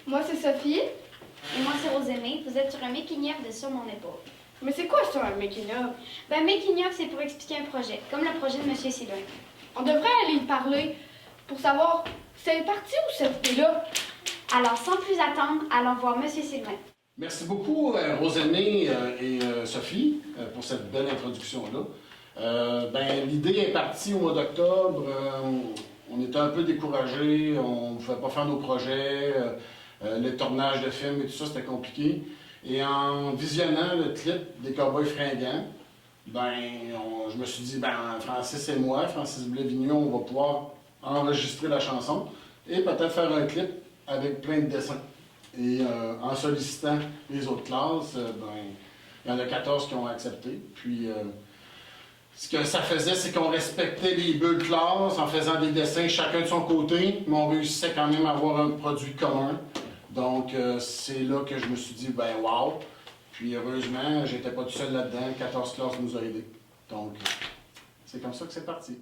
Moi, c'est Sophie. Et moi, c'est Rosémée. Vous êtes sur un making-of de Sur mon épaule. Mais c'est quoi ça, un making-of? Ben, making-of, c'est pour expliquer un projet, comme le projet de M. Sylvain. On devrait aller y parler pour savoir c'est parti où cette fille-là. Alors, sans plus attendre, allons voir M. Sylvain. Merci beaucoup, Rosémée et Sophie, pour cette belle introduction-là. L'idée est partie au mois d'octobre. On était un peu découragés, on ne pouvait pas faire nos projets. Le tournage de films et tout ça, c'était compliqué. Et en visionnant le clip des Cowboys fringants, je me suis dit, Francis et moi, Francis Blais-Vigneault, on va pouvoir enregistrer la chanson et peut-être faire un clip avec plein de dessins. Et en sollicitant les autres classes, il y en a 14 qui ont accepté. Puis, ce que ça faisait, c'est qu'on respectait les deux classes en faisant des dessins chacun de son côté, mais on réussissait quand même à avoir un produit commun. Donc, c'est là que je me suis dit, wow! Puis, heureusement, j'étais pas tout seul là-dedans. 14 classes nous ont aidés. Donc, c'est comme ça que c'est parti.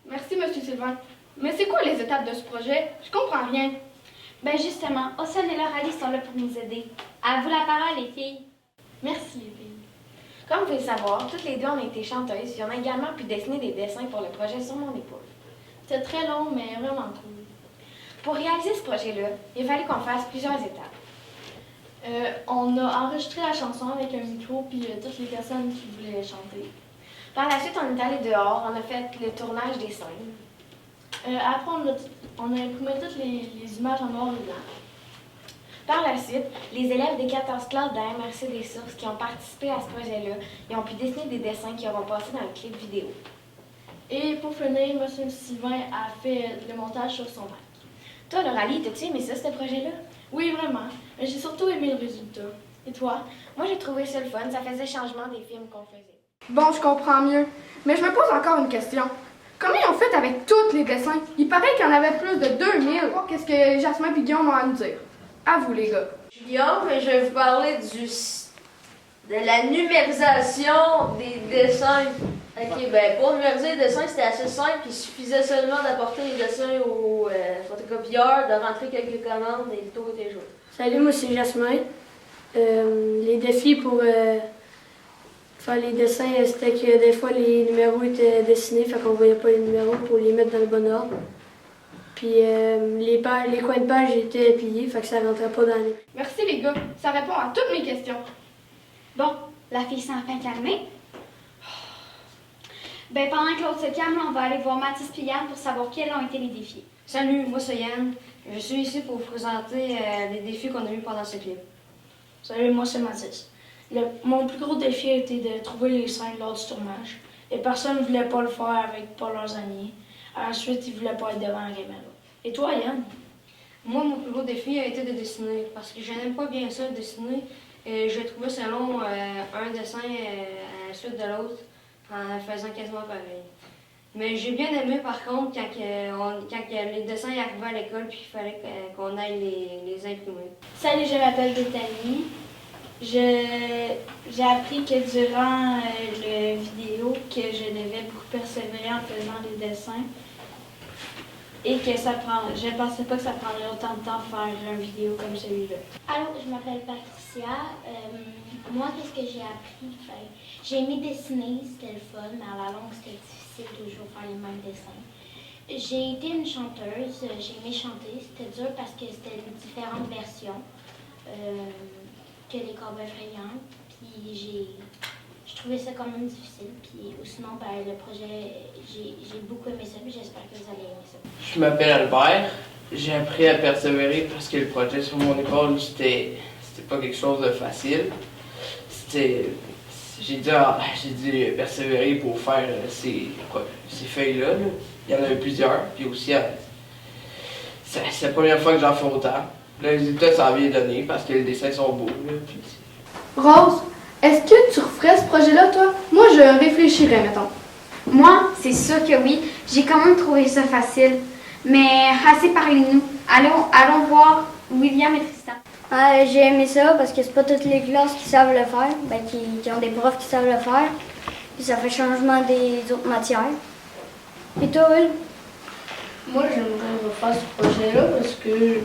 Merci, M. Sylvain. Mais c'est quoi les étapes de ce projet? Je comprends rien. Ben justement, Océane et Lauralie sont là pour nous aider. À vous la parole, les filles. Merci, les filles. Comme vous pouvez le savoir, toutes les deux on a été chanteuses et on a également pu dessiner des dessins pour le projet Sur mon épaule. C'était très long, mais vraiment cool. Pour réaliser ce projet-là, il fallait qu'on fasse plusieurs étapes. On a enregistré la chanson avec un micro puis toutes les personnes qui voulaient chanter. Par la suite, on est allé dehors, on a fait le tournage des scènes. Après, on a imprimé toutes les images en noir et blanc. Par la suite, les élèves des 14 classes de la MRC des Sources qui ont participé à ce projet-là, ils ont pu dessiner des dessins qui auront passé dans le clip vidéo. Et pour finir, M. Sylvain a fait le montage sur son Mac. Toi, Lauralie, t'as-tu aimé ça, ce projet-là? Oui, vraiment. Mais j'ai surtout aimé le résultat. Et toi? Moi, j'ai trouvé ça le fun. Ça faisait changement des films qu'on faisait. Bon, je comprends mieux. Mais je me pose encore une question. Comment ils ont fait avec tous les dessins? Il paraît qu'il y en avait plus de 2000. Qu'est-ce que Jasmin et Guillaume ont à nous dire? À vous, les gars. Guillaume, je vais vous parler de la numérisation des dessins. Ok, pour numériser les dessins, c'était assez simple. Il suffisait seulement d'apporter les dessins au photocopieur, de rentrer quelques commandes et le tour était joué. Salut, moi c'est Jasmin. Les défis pour faire les dessins, c'était que des fois les numéros étaient dessinés, fait qu'on voyait pas les numéros pour les mettre dans le bon ordre. Puis les coins de page étaient pliés, fait que ça rentrait pas dans les... Merci, les gars. Ça répond à toutes mes questions. Bon, la fille s'est enfin calmée. Pendant que l'autre se calme, on va aller voir Mathis et Yann pour savoir quels ont été les défis. Salut, moi c'est Yann. Je suis ici pour vous présenter les défis qu'on a eu pendant ce clip. Salut, moi c'est Mathis. Mon plus gros défi a été de trouver les scènes lors du tournage. Et personne ne voulait pas le faire avec pas leurs amis. Ensuite, ils ne voulaient pas être devant la caméra. Et toi, Yann? Moi, mon plus gros défi a été de dessiner parce que je n'aime pas bien ça, dessiner. Et j'ai trouvé ça long, un dessin à la suite de l'autre, en faisant quasiment pareil. Mais j'ai bien aimé par contre quand les dessins arrivaient à l'école puis il fallait qu'on aille les imprimer. Salut, je m'appelle Bethany. J'ai appris que durant le vidéo que je devais beaucoup persévérer en faisant les dessins et que je pensais pas que ça prendrait autant de temps de faire une vidéo comme celui-là. Alors, je m'appelle Patricia. Moi, qu'est-ce que j'ai appris? J'ai aimé dessiner, c'était le fun, mais à la longue, c'était difficile toujours faire les mêmes dessins. J'ai été une chanteuse, j'ai aimé chanter, c'était dur parce que c'était différentes versions que les Cowboys fringants. Puis je trouvais ça quand même difficile. Puis sinon, le projet, j'ai beaucoup aimé ça, puis j'espère que vous allez aimer ça. Je m'appelle Albert. J'ai appris à persévérer parce que le projet Sur mon épaule, c'était pas quelque chose de facile. J'ai dû persévérer pour faire ces feuilles-là. Il y en avait plusieurs, puis aussi, c'est la première fois que j'en fais autant. Le résultat, ça a bien donné parce que les dessins sont beaux. Là, puis... Rose, est-ce que tu referais ce projet-là, toi? Moi, je réfléchirais, mettons. Moi, c'est sûr que oui. J'ai quand même trouvé ça facile. Mais assez parlez-nous. Allons voir William et Tristan. J'ai aimé ça parce que c'est pas toutes les classes qui savent le faire, qui ont des profs qui savent le faire. Puis ça fait changement des autres matières. Et toi, Will? Moi, j'aimerais refaire ce projet-là parce que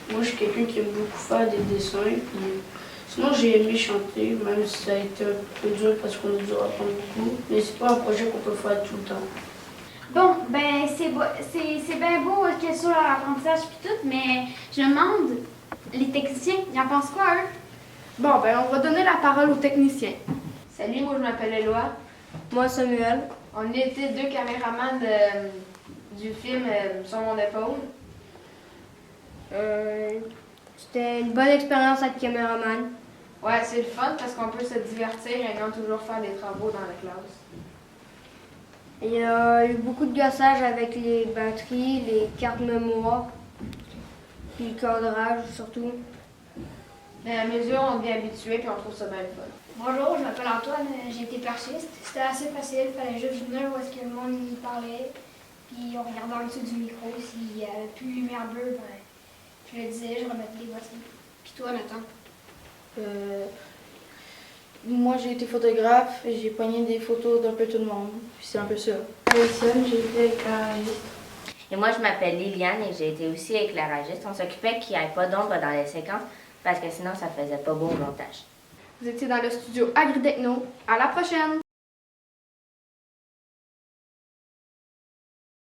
Moi, je suis quelqu'un qui aime beaucoup faire des dessins. Puis sinon, j'ai aimé chanter, même si ça a été un peu dur parce qu'on a dû apprendre beaucoup. Mais c'est pas un projet qu'on peut faire tout le temps. Bon, ben c'est bien beau qu'il y ait sur leur apprentissage puis tout, mais je me demande, les techniciens, ils en pensent quoi, eux? Bon, ben on va donner la parole aux techniciens. Salut, moi je m'appelle Éloi. Moi, Samuel. On était 2 caméramans du film Sur mon épaule. C'était une bonne expérience être caméraman. Ouais, c'est le fun parce qu'on peut se divertir et non toujours faire des travaux dans la classe. Il y a eu beaucoup de gossage avec les batteries, les cartes mémoire, puis le cadrage surtout. Mais à mesure, on devient habitué puis on trouve ça bien le fun. Bonjour, je m'appelle Antoine, j'ai été perchiste. C'était assez facile, il fallait juste venir où est-ce que le monde y parlait. Puis on regardait en dessous du micro, s'il n'y avait plus de lumière bleue, ben, je le disais, je remettais les boîtiers. Puis toi, Nathan? Moi, j'ai été photographe et j'ai pogné des photos d'un peu tout le monde. Puis c'est un peu ça. Personne, j'ai été éclairagiste. Et moi, je m'appelle Liliane et j'ai été aussi éclairagiste. On s'occupait qu'il n'y ait pas d'ombre dans les séquences parce que sinon, ça faisait pas beau au montage. Vous étiez dans le studio AgriTechno. À la prochaine!